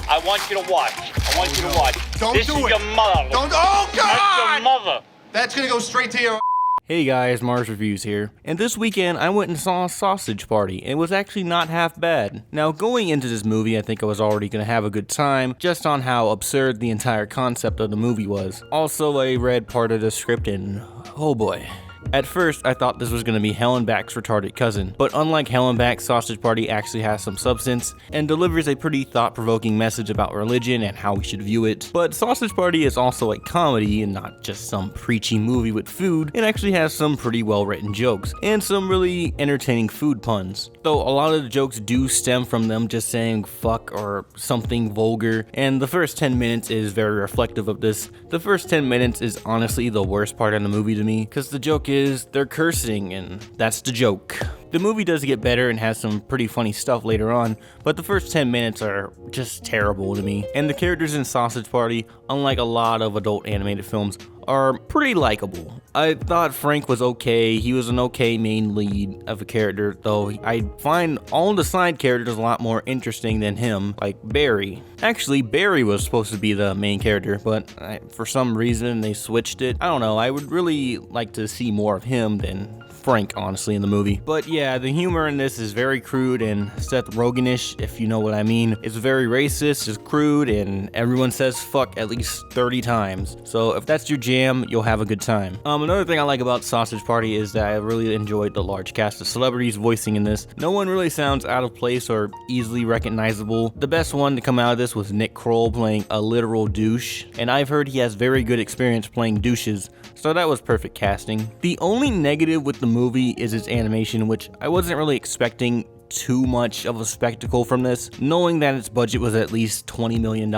I want you to watch. I want you to watch. Don't this do is it. your mother. Don't. Oh, God! That's your mother. That's gonna go straight to your. Hey guys, Mars Reviews here, and this weekend I went and saw Sausage Party, and it was actually not half bad. Now going into this movie, I think I was already going to have a good time, just on how absurd the entire concept of the movie was. Also, I read part of the script and oh boy. At first, I thought this was going to be Hellenbach's retarded cousin, but unlike Hellenbach, Sausage Party actually has some substance and delivers a pretty thought-provoking message about religion and how we should view it. But Sausage Party is also a comedy and not just some preachy movie with food. It actually has some pretty well-written jokes and some really entertaining food puns. Though a lot of the jokes do stem from them just saying fuck or something vulgar, and the first 10 minutes is very reflective of this. The first 10 minutes is honestly the worst part of the movie to me, because the joke is they're cursing, and that's the joke. The movie does get better and has some pretty funny stuff later on, but the first 10 minutes are just terrible to me. And the characters in Sausage Party, unlike a lot of adult animated films, are pretty likable. I thought Frank was okay. He was an okay main lead of a character, though I find all the side characters a lot more interesting than him, like Barry. Actually, Barry was supposed to be the main character, but for some reason they switched it. I don't know, I would really like to see more of him than Frank, honestly, in the movie. But yeah, the humor in this is very crude and Seth Rogen-ish, if you know what I mean. It's very racist, it's crude, and everyone says fuck at least 30 times. So if that's your jam, you'll have a good time. Another thing I like about Sausage Party is that I really enjoyed the large cast of celebrities voicing in this. No one really sounds out of place or easily recognizable. The best one to come out of this was Nick Kroll playing a literal douche, and I've heard he has very good experience playing douches, so that was perfect casting. The only negative with the movie is its animation, which I wasn't really expecting too much of a spectacle from this, knowing that its budget was at least $20 million.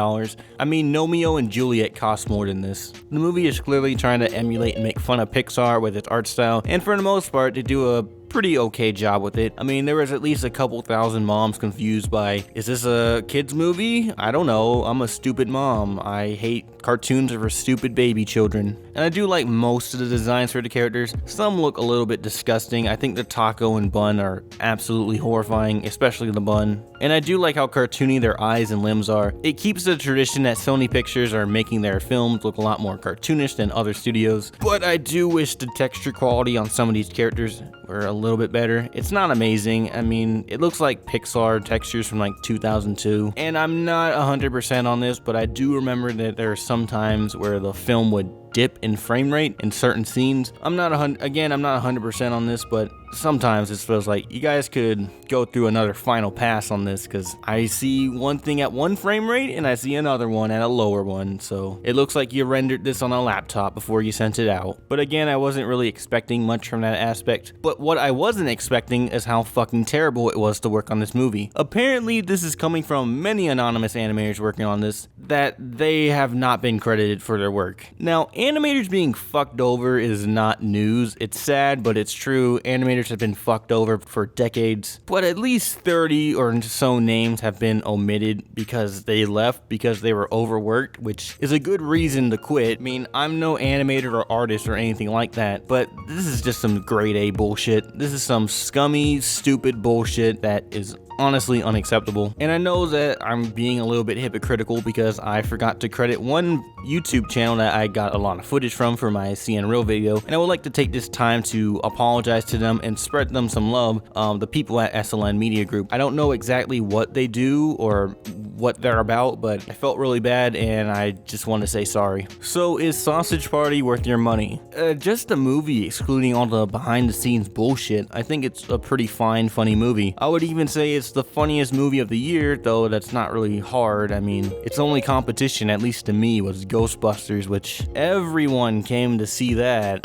I mean, Romeo and Juliet cost more than this. The movie is clearly trying to emulate and make fun of Pixar with its art style, and for the most part, they do a pretty okay job with it. I mean, there was at least a couple thousand moms confused by, is this a kid's movie? I don't know, I'm a stupid mom. I hate cartoons for stupid baby children. And I do like most of the designs for the characters. Some look a little bit disgusting. I think the taco and bun are absolutely horrifying, especially the bun. And I do like how cartoony their eyes and limbs are. It keeps the tradition that Sony Pictures are making their films look a lot more cartoonish than other studios. But I do wish the texture quality on some of these characters were a little bit better. It's not amazing. I mean, it looks like Pixar textures from like 2002. And I'm not 100% on this, but I do remember that there are some times where the film would dip in frame rate in certain scenes. I'm not 100% on this, but sometimes it feels like you guys could go through another final pass on this, because I see one thing at one frame rate and I see another one at a lower one, so it looks like you rendered this on a laptop before you sent it out. But again, I wasn't really expecting much from that aspect, but what I wasn't expecting is how fucking terrible it was to work on this movie. Apparently this is coming from many anonymous animators working on this, that they have not been credited for their work. Now, animators being fucked over is not news. It's sad, but it's true. Animators have been fucked over for decades, but at least 30 or so names have been omitted because they left because they were overworked, which is a good reason to quit. I mean, I'm no animator or artist or anything like that, but this is just some grade A bullshit. This is some scummy, stupid bullshit that is honestly unacceptable. And I know that I'm being a little bit hypocritical because I forgot to credit one YouTube channel that I got a lot of footage from for my CN Real video, and I would like to take this time to apologize to them and spread them some love. The people at SLN Media Group, I don't know exactly what they do or what they're about, but I felt really bad and I just want to say sorry. So is Sausage Party worth your money? Just a movie excluding all the behind the scenes bullshit, I think it's a pretty fine, funny movie. I would even say it's the funniest movie of the year, though that's not really hard. I mean, its only competition, at least to me, was Ghostbusters, which everyone came to see that.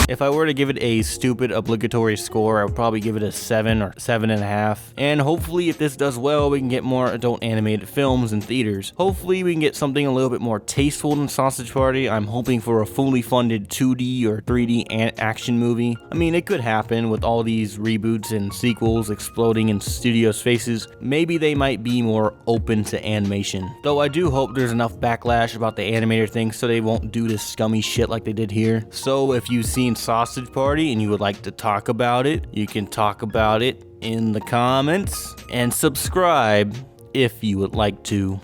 If I were to give it a stupid obligatory score, I would probably give it a 7 or 7.5. And hopefully if this does well, we can get more adult animated films in theaters. Hopefully we can get something a little bit more tasteful than Sausage Party. I'm hoping for a fully funded 2D or 3D action movie. I mean, it could happen with all these reboots and sequels exploding in studios' faces. Maybe they might be more open to animation. Though I do hope there's enough backlash about the animator thing so they won't do this scummy shit like they did here. So if you've seen Sausage Party and you would like to talk about it, you can talk about it in the comments and subscribe if you would like to.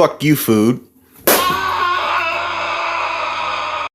Fuck you, food.